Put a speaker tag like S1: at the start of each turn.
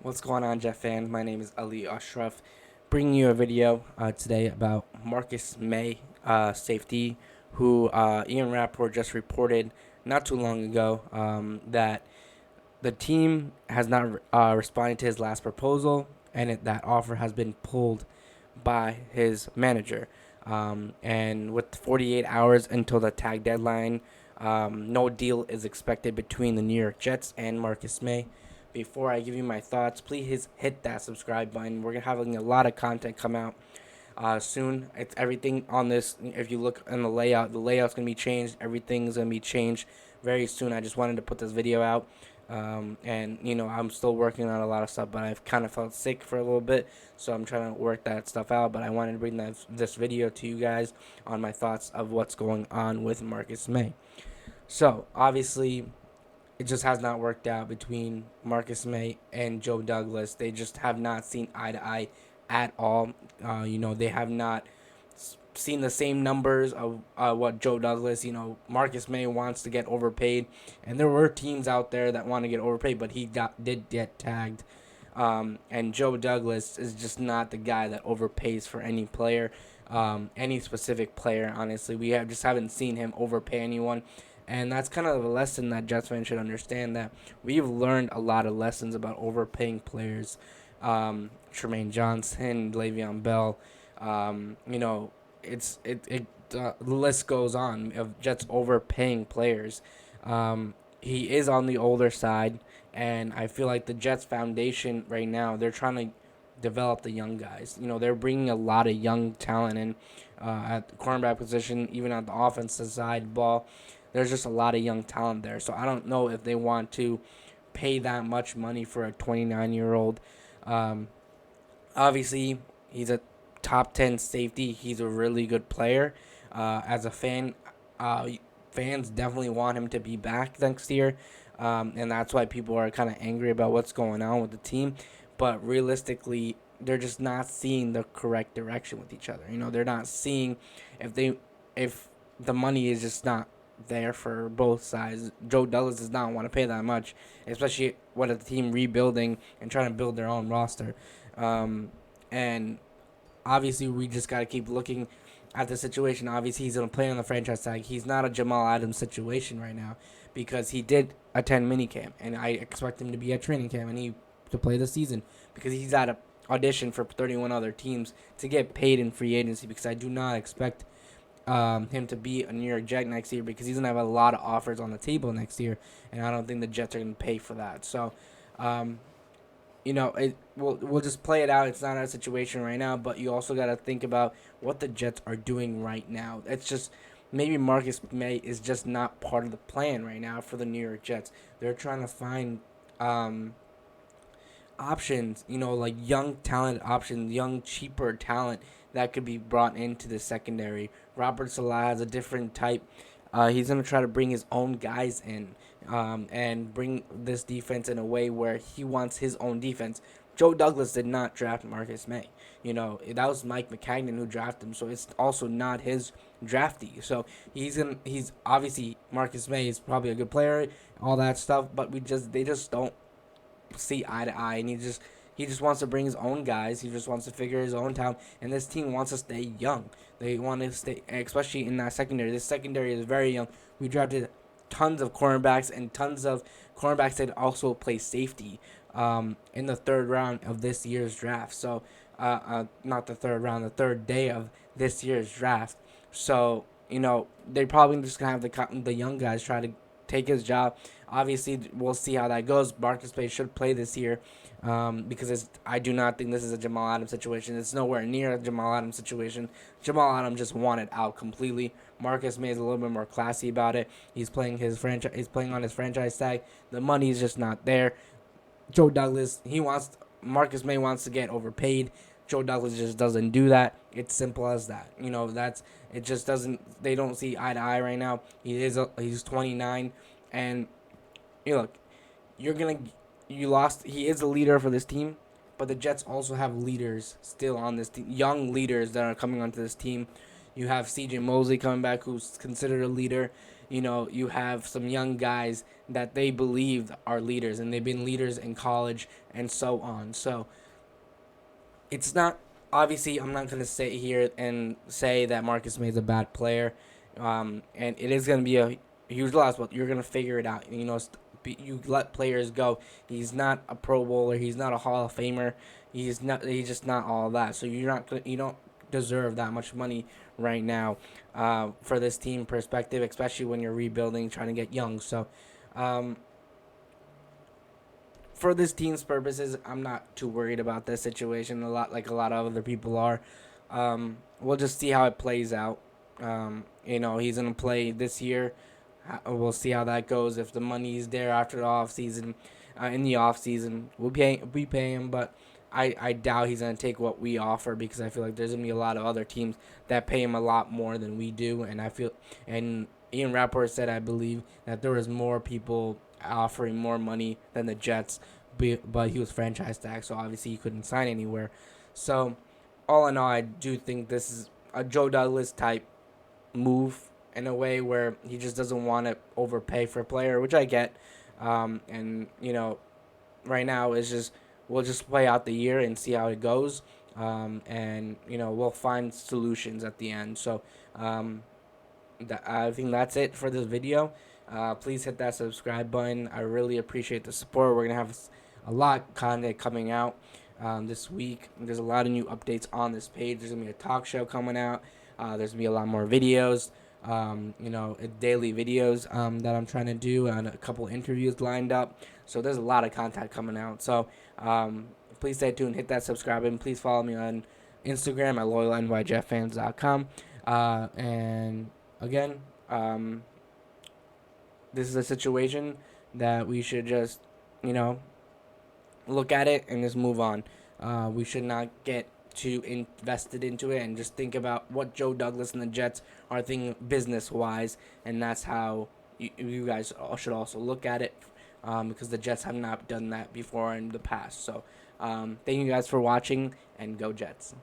S1: What's going on, Jet fans? My name is Ali Ashraf, bringing you a video today about Marcus Maye, safety, who Ian Rapport just reported not too long ago that the team has not responded to his last proposal, and that offer has been pulled by his manager. And with 48 hours until the tag deadline, no deal is expected between the New York Jets and Marcus Maye. Before I give you my thoughts, please hit that subscribe button. We're having a lot of content come out soon. It's everything on this. If you look in the layout's gonna be changed. Everything's gonna be changed very soon. I just wanted to put this video out. And I'm still working on a lot of stuff, but I've kind of felt sick for a little bit, so I'm trying to work that stuff out. But I wanted to bring this video to you guys on my thoughts of what's going on with Marcus Maye. So obviously, it just has not worked out between Marcus Maye and Joe Douglas. They just have not seen eye to eye at all. They have not seen the same numbers of what Joe Douglas. Marcus Maye wants to get overpaid, and there were teams out there that want to get overpaid, but did get tagged. And Joe Douglas is just not the guy that overpays for any player, any specific player. Honestly, haven't seen him overpay anyone. And that's kind of a lesson that Jets fans should understand, that we've learned a lot of lessons about overpaying players. Tremaine Johnson, Le'Veon Bell, the list goes on of Jets overpaying players. He is on the older side, and I feel like the Jets foundation right now, they're trying to develop the young guys. They're bringing a lot of young talent in at the cornerback position, even at the offensive side ball. There's just a lot of young talent there. So I don't know if they want to pay that much money for a 29-year-old. Obviously, he's a top 10 safety. He's a really good player. As a fan, fans definitely want him to be back next year. And that's why people are kind of angry about what's going on with the team. But realistically, they're just not seeing the correct direction with each other. They're not seeing if the money is just not there for both sides. Joe Douglas does not want to pay that much, especially with a team rebuilding and trying to build their own roster. And obviously, we just got to keep looking at the situation. Obviously, he's going to play on the franchise tag. He's not a Jamal Adams situation right now because he did attend minicamp, and I expect him to be at training camp and to play the season because he's at a audition for 31 other teams to get paid in free agency, because I do not expect him to be a New York Jet next year, because he's going to have a lot of offers on the table next year, and I don't think the Jets are going to pay for that. So, we'll just play it out. It's not our situation right now, but you also got to think about what the Jets are doing right now. It's just maybe Marcus Maye is just not part of the plan right now for the New York Jets. They're trying to find options, like young talent options, young cheaper talent that could be brought into the secondary. Robert Salah has a different type. He's going to try to bring his own guys in and bring this defense in a way where he wants his own defense. Joe Douglas did not draft Marcus Maye. That was Mike McCagnon who drafted him, so it's also not his draftee. So he's obviously, Marcus Maye is probably a good player, all that stuff, but they just don't see eye to eye, and he just wants to bring his own guys. He just wants to figure his own town, and this team wants to stay young. They want to stay, especially in that secondary. This secondary is very young. We drafted tons of cornerbacks and tons of cornerbacks that also play safety in the third round of this year's draft. So, not the third round, the third day of this year's draft. So, they probably just gonna have the young guys try to take his job. Obviously, we'll see how that goes. Marcus Maye should play this year because I do not think this is a Jamal Adams situation. It's nowhere near a Jamal Adams situation. Jamal Adams just wanted out completely. Marcus Maye is a little bit more classy about it. He's playing on his franchise tag. The money is just not there. Joe Douglas, Marcus Maye wants to get overpaid. Joe Douglas just doesn't do that. It's simple as that. It just doesn't. They don't see eye to eye right now. He's 29, and look, you lost. He is a leader for this team, but the Jets also have leaders still on this team, young leaders that are coming onto this team. You have C.J. Mosley coming back, who's considered a leader. You have some young guys that they believed are leaders, and they've been leaders in college and so on. So it's not, obviously, I'm not gonna sit here and say that Marcus Maye is a bad player, and it is gonna be a huge loss, but you're gonna figure it out. You let players go. He's not a Pro Bowler. He's not a Hall of Famer. He's not. He's just not all that. So you don't deserve that much money right now, for this team perspective, especially when you're rebuilding, trying to get young. So. Um, for this team's purposes, I'm not too worried about this situation. A lot of other people are. We'll just see how it plays out. He's gonna play this year. We'll see how that goes. If the money's there after the off season, in the off season, we pay him. But I doubt he's gonna take what we offer, because I feel like there's gonna be a lot of other teams that pay him a lot more than we do. And Ian Rapport said, I believe, that there was more people offering more money than the Jets, but he was franchise tag, so obviously he couldn't sign anywhere. So, all in all, I do think this is a Joe Douglas type move, in a way where he just doesn't want to overpay for a player, which I get. And right now is just, we'll just play out the year and see how it goes. And we'll find solutions at the end. So I think that's it for this video. Please hit that subscribe button. I really appreciate the support. We're gonna have a lot of content coming out this week. There's a lot of new updates on this page. There's gonna be a talk show coming out. There's gonna be a lot more videos. Daily videos that I'm trying to do, and a couple interviews lined up. So there's a lot of content coming out. So please stay tuned. Hit that subscribe button. Please follow me on Instagram at loyalnyjfans.com. And again, this is a situation that we should just, look at it and just move on. We should not get too invested into it and just think about what Joe Douglas and the Jets are thinking business-wise, and that's how you guys should also look at it, because the Jets have not done that before in the past. So thank you guys for watching, and go Jets.